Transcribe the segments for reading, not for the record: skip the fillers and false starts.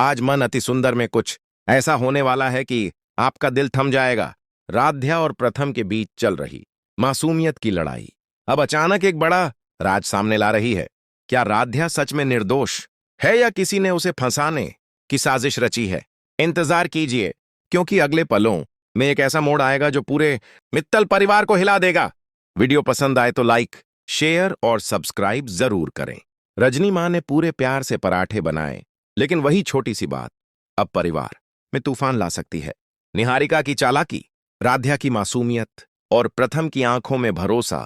आज मन अति सुंदर में कुछ ऐसा होने वाला है कि आपका दिल थम जाएगा। राध्या और प्रथम के बीच चल रही मासूमियत की लड़ाई अब अचानक एक बड़ा राज सामने ला रही है। क्या राध्या सच में निर्दोष है या किसी ने उसे फंसाने की साजिश रची है? इंतजार कीजिए, क्योंकि अगले पलों में एक ऐसा मोड़ आएगा जो पूरे मित्तल परिवार को हिला देगा। वीडियो पसंद आए तो लाइक, शेयर और सब्सक्राइब जरूर करें। रजनी मां ने पूरे प्यार से पराठे बनाए, लेकिन वही छोटी सी बात अब परिवार में तूफान ला सकती है। निहारिका की चालाकी, राध्या की मासूमियत और प्रथम की आंखों में भरोसा।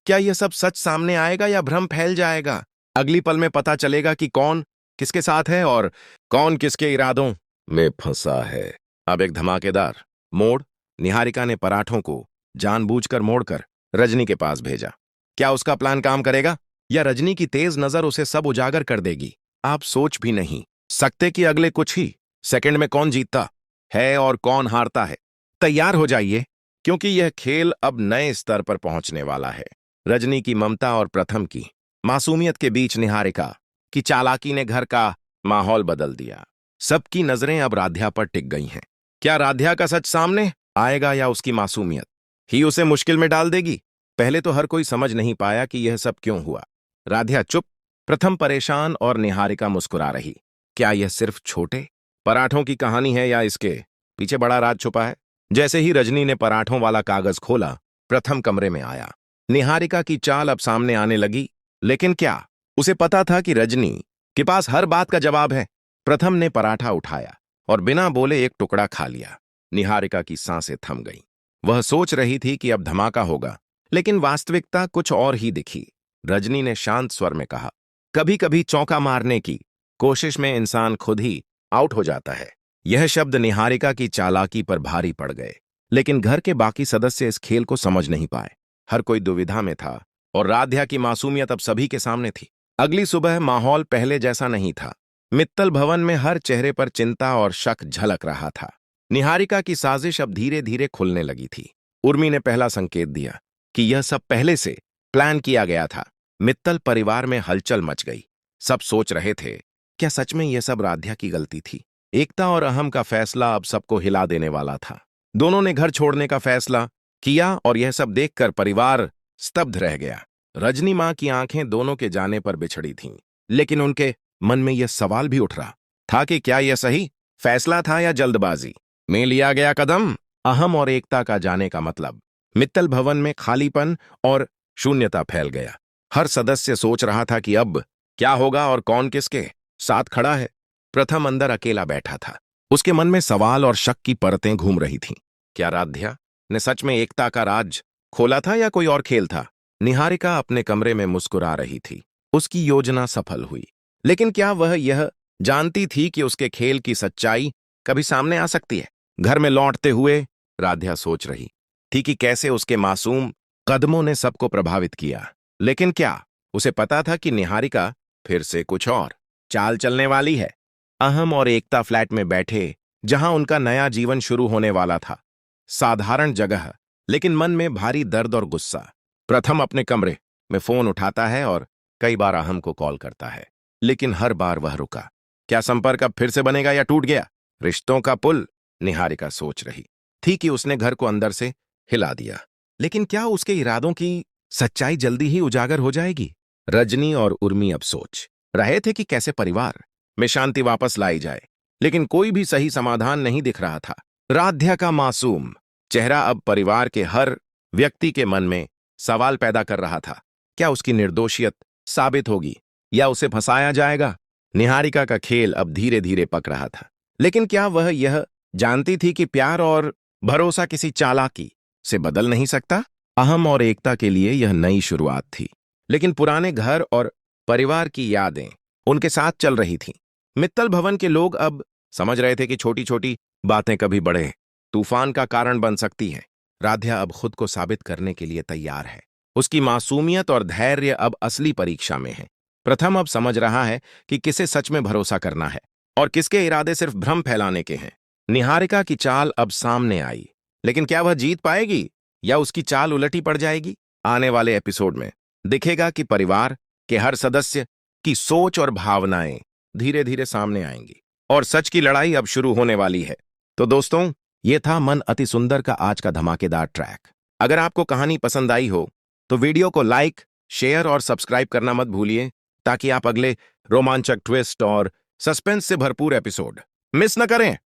क्या यह सब सच सामने आएगा या भ्रम फैल जाएगा? अगली पल में पता चलेगा कि कौन किसके साथ है और कौन किसके इरादों में फंसा है। अब एक धमाकेदार मोड़। निहारिका ने पराठों को जानबूझकर मोड़कर रजनी के पास भेजा। क्या उसका प्लान काम करेगा या रजनी की तेज नजर उसे सब उजागर कर देगी? आप सोच भी नहीं सकते कि अगले कुछ ही सेकंड में कौन जीतता है और कौन हारता है। तैयार हो जाइए, क्योंकि यह खेल अब नए स्तर पर पहुंचने वाला है। रजनी की ममता और प्रथम की मासूमियत के बीच निहारिका की चालाकी ने घर का माहौल बदल दिया। सबकी नजरें अब राध्या पर टिक गई हैं। क्या राध्या का सच सामने आएगा या उसकी मासूमियत ही उसे मुश्किल में डाल देगी? पहले तो हर कोई समझ नहीं पाया कि यह सब क्यों हुआ। राध्या चुप, प्रथम परेशान और निहारिका मुस्कुरा रही। क्या यह सिर्फ छोटे पराठों की कहानी है या इसके पीछे बड़ा राज छुपा है? जैसे ही रजनी ने पराठों वाला कागज खोला, प्रथम कमरे में आया। निहारिका की चाल अब सामने आने लगी, लेकिन क्या उसे पता था कि रजनी के पास हर बात का जवाब है? प्रथम ने पराठा उठाया और बिना बोले एक टुकड़ा खा लिया। निहारिका की सांसें थम गईं। वह सोच रही थी कि अब धमाका होगा, लेकिन वास्तविकता कुछ और ही दिखी। रजनी ने शांत स्वर में कहा, कभी कभी चौका मारने की कोशिश में इंसान खुद ही आउट हो जाता है। यह शब्द निहारिका की चालाकी पर भारी पड़ गए, लेकिन घर के बाकी सदस्य इस खेल को समझ नहीं पाए। हर कोई दुविधा में था और राध्या की मासूमियत अब सभी के सामने थी। अगली सुबह माहौल पहले जैसा नहीं था। मित्तल भवन में हर चेहरे पर चिंता और शक झलक रहा था। निहारिका की साजिश अब धीरे धीरे खुलने लगी थी। उर्मी ने पहला संकेत दिया कि यह सब पहले से प्लान किया गया था। मित्तल परिवार में हलचल मच गई। सब सोच रहे थे, क्या सच में यह सब राध्या की गलती थी? एकता और अहम का फैसला अब सबको हिला देने वाला था। दोनों ने घर छोड़ने का फैसला किया और यह सब देखकर परिवार स्तब्ध रह गया। रजनी मां की आंखें दोनों के जाने पर बिछड़ी थीं, लेकिन उनके मन में यह सवाल भी उठ रहा था कि क्या यह सही फैसला था या जल्दबाजी में लिया गया कदम? अहम और एकता का जाने का मतलब मित्तल भवन में खालीपन और शून्यता फैल गया। हर सदस्य सोच रहा था कि अब क्या होगा और कौन किसके साथ खड़ा है। प्रथम अंदर अकेला बैठा था। उसके मन में सवाल और शक की परतें घूम रही थीं। क्या राध्या ने सच में एकता का राज खोला था या कोई और खेल था? निहारिका अपने कमरे में मुस्कुरा रही थी। उसकी योजना सफल हुई, लेकिन क्या वह यह जानती थी कि उसके खेल की सच्चाई कभी सामने आ सकती है? घर में लौटते हुए राध्या सोच रही थी कि कैसे उसके मासूम कदमों ने सबको प्रभावित किया, लेकिन क्या उसे पता था कि निहारिका फिर से कुछ और चाल चलने वाली है? अहम और एकता फ्लैट में बैठे, जहां उनका नया जीवन शुरू होने वाला था। साधारण जगह, लेकिन मन में भारी दर्द और गुस्सा। प्रथम अपने कमरे में फोन उठाता है और कई बार अहम को कॉल करता है, लेकिन हर बार वह रुका। क्या संपर्क अब फिर से बनेगा या टूट गया रिश्तों का पुल? निहारिका सोच रही थी कि उसने घर को अंदर से हिला दिया, लेकिन क्या उसके इरादों की सच्चाई जल्दी ही उजागर हो जाएगी? रजनी और उर्मी अब सोच रहे थे कि कैसे परिवार में शांति वापस लाई जाए, लेकिन कोई भी सही समाधान नहीं दिख रहा था। राध्या का मासूम चेहरा अब परिवार के हर व्यक्ति के मन में सवाल पैदा कर रहा था। क्या उसकी निर्दोषियत साबित होगी या उसे फंसाया जाएगा? निहारिका का खेल अब धीरे धीरे पक रहा था, लेकिन क्या वह यह जानती थी कि प्यार और भरोसा किसी चालाकी से बदल नहीं सकता? अहम और एकता के लिए यह नई शुरुआत थी, लेकिन पुराने घर और परिवार की यादें उनके साथ चल रही थीं। मित्तल भवन के लोग अब समझ रहे थे कि छोटी छोटी बातें कभी बड़े तूफान का कारण बन सकती हैं। राध्या अब खुद को साबित करने के लिए तैयार है। उसकी मासूमियत और धैर्य अब असली परीक्षा में है। प्रथम अब समझ रहा है कि किसे सच में भरोसा करना है और किसके इरादे सिर्फ भ्रम फैलाने के हैं। निहारिका की चाल अब सामने आई, लेकिन क्या वह जीत पाएगी या उसकी चाल उलटी पड़ जाएगी? आने वाले एपिसोड में दिखेगा कि परिवार के हर सदस्य की सोच और भावनाएं धीरे धीरे सामने आएंगी। और सच की लड़ाई अब शुरू होने वाली है। तो दोस्तों, ये था मन अति सुंदर का आज का धमाकेदार ट्रैक। अगर आपको कहानी पसंद आई हो तो वीडियो को लाइक, शेयर और सब्सक्राइब करना मत भूलिए, ताकि आप अगले रोमांचक ट्विस्ट और सस्पेंस से भरपूर एपिसोड मिस न करें।